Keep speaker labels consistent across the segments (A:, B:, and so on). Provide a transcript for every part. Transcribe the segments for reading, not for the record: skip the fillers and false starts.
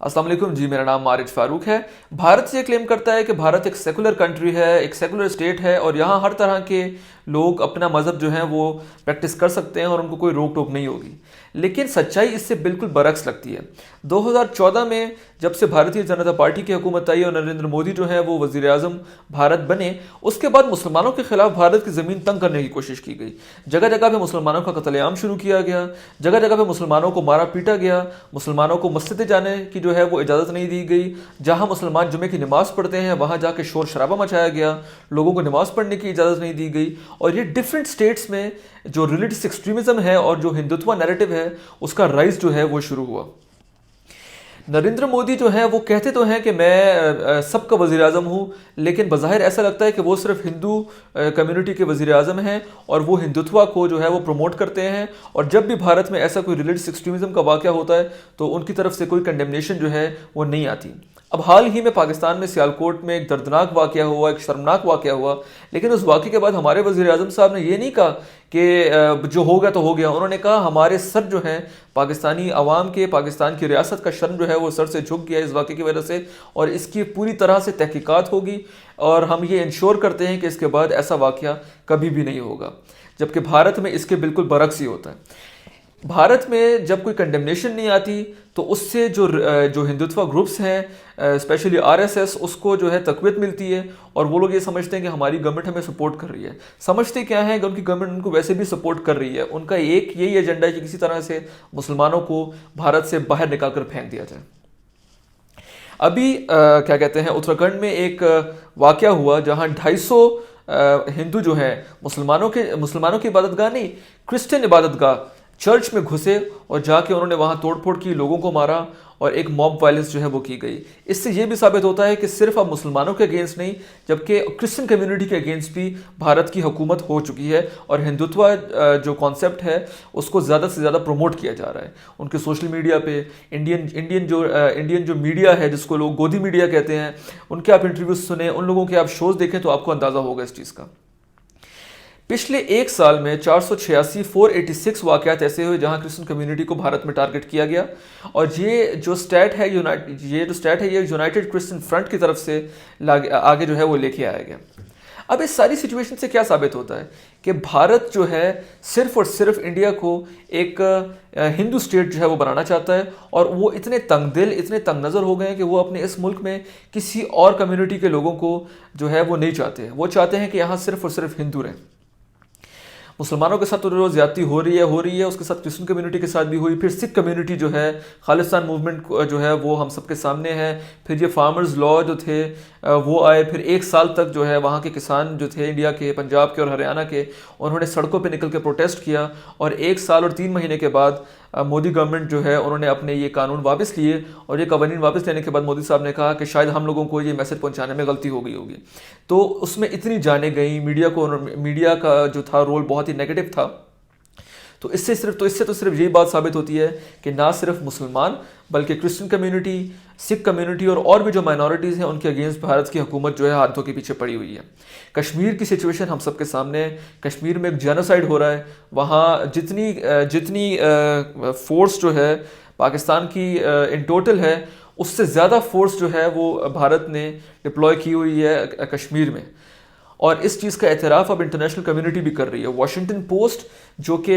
A: अस्सलाम वालेकुम जी, मेरा नाम मारिज फारूक है। भारत से क्लेम करता है कि भारत एक सेकुलर कंट्री है, एक सेकुलर स्टेट है और यहाँ हर तरह के लोग अपना मज़हब जो है वो प्रैक्टिस कर सकते हैं और उनको कोई रोक टोक नहीं होगी। लेकिन सच्चाई इससे बिल्कुल बरक्स लगती है। 2014 में जब से भारतीय जनता पार्टी की हुकूमत आई और नरेंद्र मोदी जो है वो वज़ीर आज़म भारत बने, उसके बाद मुसलमानों के खिलाफ भारत की ज़मीन तंग करने की कोशिश की गई। जगह जगह पे मुसलमानों का कत्लेआम शुरू किया गया, जगह जगह पे मुसलमानों को मारा पीटा गया, मुसलमानों को मस्जिदें जाने की जो है वो इजाज़त नहीं दी गई। जहाँ मुसलमान जुमे की नमाज़ पढ़ते हैं वहाँ जाके शोर शराबा मचाया गया, लोगों को नमाज़ पढ़ने की इजाज़त नहीं दी गई। और ये डिफरेंट स्टेट्स में जो रिलीजियस एक्सट्रीमिज़म है और जो हिंदुत्व नैरेटिव है उसका राइज जो है वो शुरू हुआ। नरेंद्र मोदी जो है वो कहते तो हैं कि मैं सबका वज़ीर आज़म हूँ, लेकिन बज़ाहिर ऐसा लगता है कि वो सिर्फ हिंदू कम्युनिटी के वज़ीर आज़म हैं और वो हिंदुत्व को जो है वो प्रमोट करते हैं। और जब भी भारत में ऐसा कोई रिलीजियस एक्सट्रीमिज़म का वाक़या होता है तो उनकी तरफ से कोई कंडेमनेशन जो है वो नहीं आती। अब हाल ही में पाकिस्तान में सियालकोट में एक दर्दनाक वाक़या हुआ, एक शर्मनाक वाक़या हुआ, लेकिन उस वाक़े के बाद हमारे वज़ीर आज़म साहब ने ये नहीं कहा कि जो हो गया तो हो गया। उन्होंने कहा हमारे सर जो हैं पाकिस्तानी अवाम के, पाकिस्तान की रियासत का शर्म जो है वो सर से झुक गया इस वाक़े की वजह से, और इसकी पूरी तरह से तहकीकात होगी और हम ये इंश्योर करते हैं कि इसके बाद ऐसा वाक़या कभी भी नहीं होगा। जबकि भारत में इसके बिल्कुल बरक्स ही होता है। भारत में जब कोई कंडेमनेशन नहीं आती तो उससे जो हिंदुत्व ग्रुप्स हैं, स्पेशली आरएसएस, उसको जो है तक़वियत मिलती है और वो लोग ये समझते हैं कि हमारी गवर्नमेंट हमें सपोर्ट कर रही है। समझते क्या है कि उनकी गवर्नमेंट उनको वैसे भी सपोर्ट कर रही है। उनका एक यही एजेंडा है कि किसी तरह से मुसलमानों को भारत से बाहर निकाल कर फेंक दिया जाए। अभी क्या कहते हैं, उत्तराखंड में एक वाक़या हुआ जहाँ 250 हिंदू जो हैं मुसलमानों की इबादतगाह नहीं, क्रिश्चियन इबादतगाह चर्च में घुसे और जाके उन्होंने वहाँ तोड़ फोड़ की, लोगों को मारा और एक मॉब वायलेंस जो है वो की गई। इससे ये भी साबित होता है कि सिर्फ अब मुसलमानों के अगेंस्ट नहीं, जबकि क्रिश्चियन कम्युनिटी के अगेंस्ट भी भारत की हुकूमत हो चुकी है और हिंदुत्व जो कॉन्सेप्ट है उसको ज़्यादा से ज़्यादा प्रमोट किया जा रहा है। उनके सोशल मीडिया पे इंडियन जो मीडिया है, जिसको लोग गोदी मीडिया कहते हैं, उनके आप इंटरव्यूज सुने, उन लोगों के आप शोज़ देखें तो आपको अंदाज़ा होगा इस चीज़ का। पिछले एक साल में 486 वाक़यात ऐसे हुए जहां क्रिश्चियन कम्युनिटी को भारत में टारगेट किया गया। और ये जो स्टैट है ये यूनाइटेड क्रिश्चियन फ्रंट की तरफ से आगे जो है वो लेके आया गया। अब इस सारी सिचुएशन से क्या साबित होता है कि भारत जो है सिर्फ और सिर्फ इंडिया को एक हिंदू स्टेट जो है वो बनाना चाहता है और वो इतने तंग दिल, इतने तंग नज़र हो गए हैं कि वो अपने इस मुल्क में किसी और कम्युनिटी के लोगों को जो है वो नहीं चाहते। वो चाहते हैं कि यहाँ सिर्फ और सिर्फ हिंदू रहें। मुसलमानों के साथ तो रोज़ ज्यादती हो रही है, उसके साथ क्रिश्चियन कम्युनिटी के साथ भी हुई। फिर सिख कम्युनिटी जो है, खालिस्तान मूवमेंट जो है वो हम सबके सामने है। फिर ये फार्मर्स लॉ जो थे वो आए। फिर एक साल तक जो है वहाँ के किसान जो थे इंडिया के, पंजाब के और हरियाणा के, उन्होंने सड़कों पे निकल के प्रोटेस्ट किया। और 1 साल और 3 महीने के बाद मोदी गवर्नमेंट जो है उन्होंने अपने ये कानून वापस लिए और ये कवानीन वापस लेने के बाद मोदी साहब ने कहा कि शायद हम लोगों को ये मैसेज पहुंचाने में गलती हो गई होगी। तो उसमें इतनी जाने गई, मीडिया का जो था रोल बहुत ही नेगेटिव था। तो इससे सिर्फ यही बात साबित होती है कि ना सिर्फ मुसलमान बल्कि क्रिश्चियन कम्युनिटी, सिख कम्युनिटी और भी जो माइनॉरिटीज़ हैं उनके अगेंस्ट भारत की हुकूमत जो है हाथों के पीछे पड़ी हुई है। कश्मीर की सिचुएशन हम सबके सामने है। कश्मीर में एक जेनोसाइड हो रहा है। वहाँ जितनी फोर्स जो है पाकिस्तान की इन टोटल है, उससे ज़्यादा फोर्स जो है वो भारत ने डिप्लॉय की हुई है कश्मीर में। और इस चीज़ का एतराफ़ अब इंटरनेशनल कम्युनिटी भी कर रही है। वाशिंगटन पोस्ट जो कि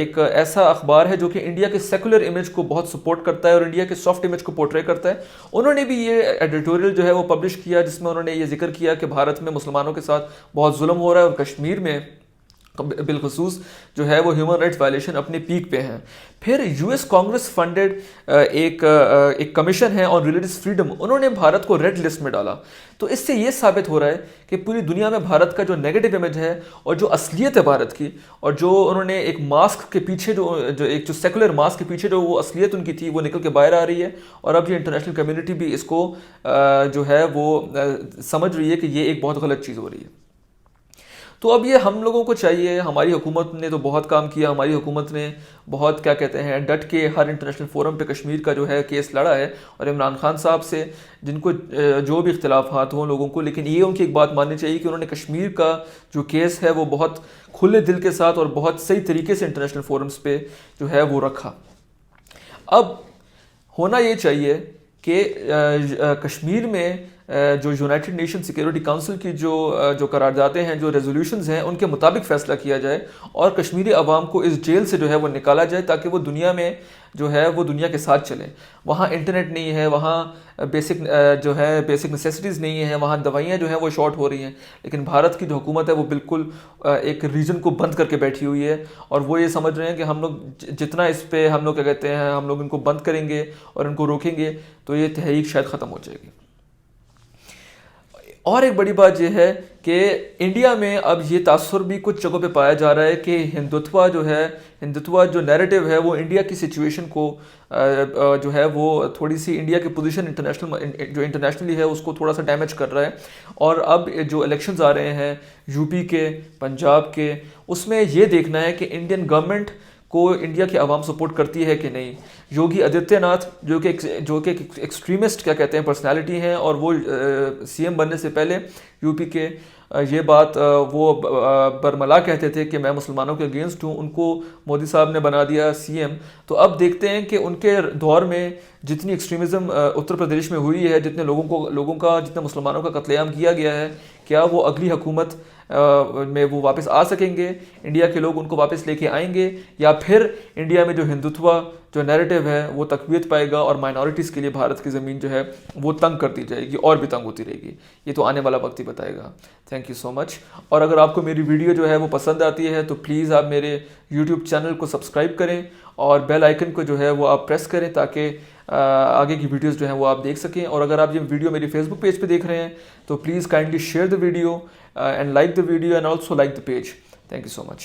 A: एक ऐसा अखबार है जो कि इंडिया के सेकुलर इमेज को बहुत सपोर्ट करता है और इंडिया के सॉफ्ट इमेज को पोर्ट्रे करता है, उन्होंने भी ये एडिटोरियल जो है वो पब्लिश किया जिसमें उन्होंने ये जिक्र किया कि भारत में मुसलमानों के साथ बहुत जुल्म हो रहा है और कश्मीर में बिलखसूस जो है वो ह्यूमन राइट्स वायलेशन अपने पीक पे हैं। फिर यूएस कांग्रेस फंडेड एक कमीशन है ऑन रिलीजियस फ्रीडम, उन्होंने भारत को रेड लिस्ट में डाला। तो इससे ये साबित हो रहा है कि पूरी दुनिया में भारत का जो नेगेटिव इमेज है और जो असलियत है भारत की, और जो उन्होंने एक मास्क के पीछे जो सेकुलर मास्क के पीछे जो वो असलियत उनकी थी वो निकल के बाहर आ रही है। और अब ये इंटरनेशनल कम्युनिटी भी इसको जो है वो समझ रही है कि ये एक बहुत गलत चीज़ हो रही है। तो अब ये हम लोगों को चाहिए, हमारी हुकूमत ने तो बहुत काम किया, हमारी हुकूमत ने बहुत क्या कहते हैं डट के हर इंटरनेशनल फोरम पे कश्मीर का जो है केस लड़ा है। और इमरान खान साहब से जिनको जो भी इख्तिलाफात हों लोगों को, लेकिन ये उनकी एक बात माननी चाहिए कि उन्होंने कश्मीर का जो केस है वो बहुत खुले दिल के साथ और बहुत सही तरीके से इंटरनेशनल फोरम्स पे जो है वो रखा। अब होना ये चाहिए کہ کشمیر میں جو یونائٹڈ نیشن سیکیورٹی کونسل کی جو قراردادیں ہیں، جو ریزولوشنز ہیں، ان کے مطابق فیصلہ کیا جائے اور کشمیری عوام کو اس جیل سے جو ہے وہ نکالا جائے، تاکہ وہ دنیا میں جو ہے وہ دنیا کے ساتھ چلیں۔ وہاں انٹرنیٹ نہیں ہے، وہاں بیسک نیسیسٹیز نہیں ہیں، وہاں دوائیاں جو ہیں وہ شارٹ ہو رہی ہیں، لیکن بھارت کی جو حکومت ہے وہ بالکل ایک ریجن کو بند کر کے بیٹھی ہوئی ہے، اور وہ یہ سمجھ رہے ہیں کہ ہم لوگ جتنا اس پہ ہم لوگ کیا کہتے ہیں، ہم لوگ ان کو بند کریں گے اور ان کو روکیں گے تو یہ تحریک شاید ختم ہو جائے گی۔ اور ایک بڑی بات یہ ہے کہ انڈیا میں اب یہ تاثر بھی کچھ جگہوں پہ پایا جا رہا ہے کہ ہندوتوا جو نیریٹو ہے وہ انڈیا کی سچویشن کو جو ہے وہ تھوڑی سی انڈیا کی پوزیشن انٹرنیشنلی ہے اس کو تھوڑا سا ڈیمیج کر رہا ہے، اور اب جو الیکشنز آ رہے ہیں یو پی کے، پنجاب کے، اس میں یہ دیکھنا ہے کہ انڈین گورنمنٹ کو انڈیا کی عوام سپورٹ کرتی ہے کہ نہیں۔ یوگی آدتیہ ناتھ جو کہ ایکسٹریمسٹ کیا کہتے ہیں پرسنالٹی ہیں، اور وہ سی ایم بننے سے پہلے یو پی کے یہ بات وہ برملا کہتے تھے کہ میں مسلمانوں کے اگینسٹ ہوں، ان کو مودی صاحب نے بنا دیا سی ایم۔ تو اب دیکھتے ہیں کہ ان کے دور میں جتنی ایکسٹریمزم اتر پردیش میں ہوئی ہے، جتنے جتنے مسلمانوں کا قتل عام کیا گیا ہے، کیا وہ اگلی حکومت میں وہ واپس آ سکیں گے؟ انڈیا کے لوگ ان کو واپس لے کے آئیں گے، یا پھر انڈیا میں جو ہندوتوا جو نیریٹو ہے وہ تقویت پائے گا اور مائنورٹیز کے لیے بھارت کی زمین جو ہے وہ تنگ کر دی جائے گی اور بھی تنگ ہوتی رہے گی؟ یہ تو آنے والا وقت ہی بتائے گا۔ تھینک یو سو مچ۔ اور اگر آپ کو میری ویڈیو جو ہے وہ پسند آتی ہے تو پلیز آپ میرے یوٹیوب چینل کو سبسکرائب کریں اور بیل آئیکن کو جو ہے وہ آپ پریس کریں، تاکہ آگے کی ویڈیوز جو ہیں وہ آپ دیکھ سکیں۔ اور اگر آپ یہ ویڈیو میری فیس بک پیج پہ دیکھ رہے ہیں تو please kindly share the video and like the video and also like the page. Thank you so much.